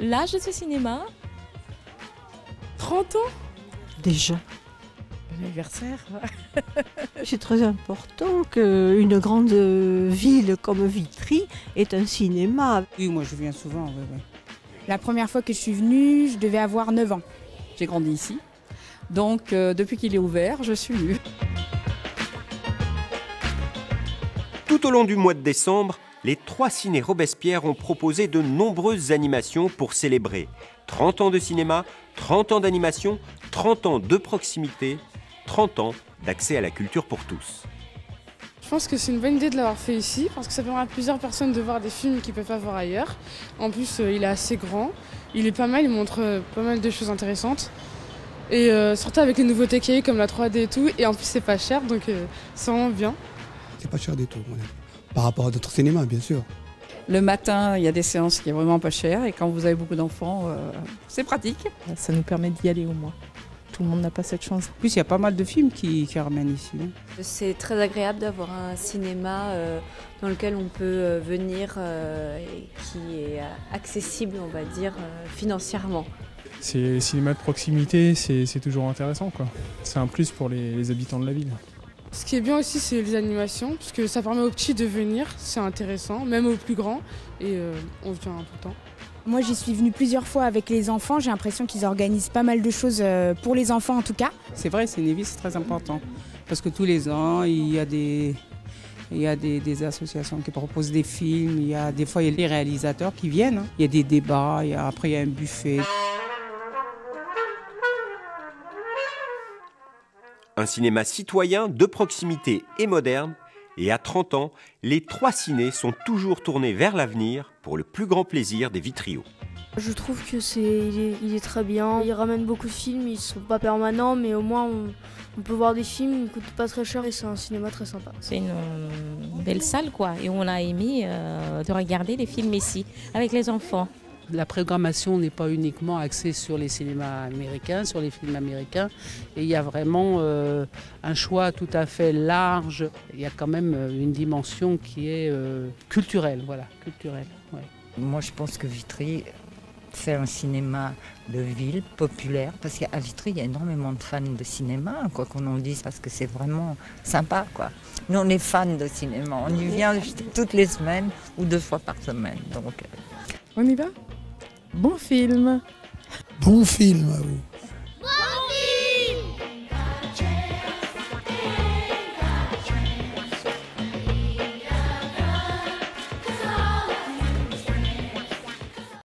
L'âge de ce cinéma? 30 ans Déjà. L'anniversaire. C'est très important qu'une grande ville comme Vitry ait un cinéma. Oui, moi je viens souvent. Oui, oui. La première fois que je suis venue, je devais avoir 9 ans. J'ai grandi ici, donc depuis qu'il est ouvert, je suis venue. Tout au long du mois de décembre, les 3 Ciné Robespierre ont proposé de nombreuses animations pour célébrer 30 ans de cinéma, 30 ans d'animation, 30 ans de proximité, 30 ans d'accès à la culture pour tous. Je pense que c'est une bonne idée de l'avoir fait ici parce que ça permet à plusieurs personnes de voir des films qu'ils ne peuvent pas voir ailleurs. En plus, il est assez grand, il est pas mal, il montre pas mal de choses intéressantes. Et surtout avec les nouveautés qu'il y a eu comme la 3D et tout, et en plus c'est pas cher, donc c'est vraiment bien. C'est pas cher du tout, par rapport à d'autres cinémas, bien sûr. Le matin, il y a des séances qui sont vraiment pas chères et quand vous avez beaucoup d'enfants, c'est pratique. Ça nous permet d'y aller au moins. Tout le monde n'a pas cette chance. En plus, il y a pas mal de films qui ramènent ici. C'est très agréable d'avoir un cinéma dans lequel on peut venir et qui est accessible, on va dire, financièrement. C'est cinéma de proximité, c'est toujours intéressant, quoi. C'est un plus pour les habitants de la ville. Ce qui est bien aussi, c'est les animations, parce que ça permet aux petits de venir, c'est intéressant, même aux plus grands, et on vient tout le temps. Moi, j'y suis venue plusieurs fois avec les enfants. J'ai l'impression qu'ils organisent pas mal de choses pour les enfants en tout cas. C'est vrai, Cinévis, c'est très important. Parce que tous les ans, il y a des associations qui proposent des films. Des fois, il y a les réalisateurs qui viennent. Il y a des débats, après il y a un buffet. Un cinéma citoyen, de proximité et moderne. Et à 30 ans, les 3 cinés sont toujours tournés vers l'avenir pour le plus grand plaisir des Vitriots. Je trouve que il est très bien. Il ramène beaucoup de films, ils ne sont pas permanents, mais au moins on peut voir des films, ils ne coûtent pas très cher et c'est un cinéma très sympa. C'est une belle salle, quoi, et on a aimé de regarder les films ici, avec les enfants. La programmation n'est pas uniquement axée sur les cinémas américains, sur les films américains. Et il y a vraiment un choix tout à fait large. Il y a quand même une dimension qui est culturelle, voilà, culturelle. Ouais. Moi, je pense que Vitry, c'est un cinéma de ville, populaire, parce qu'à Vitry, il y a énormément de fans de cinéma, quoi qu'on en dise, parce que c'est vraiment sympa, quoi. Nous, on est fans de cinéma. On y vient toutes les semaines ou 2 fois par semaine. Donc, on y va? Bon film. Bon film à vous.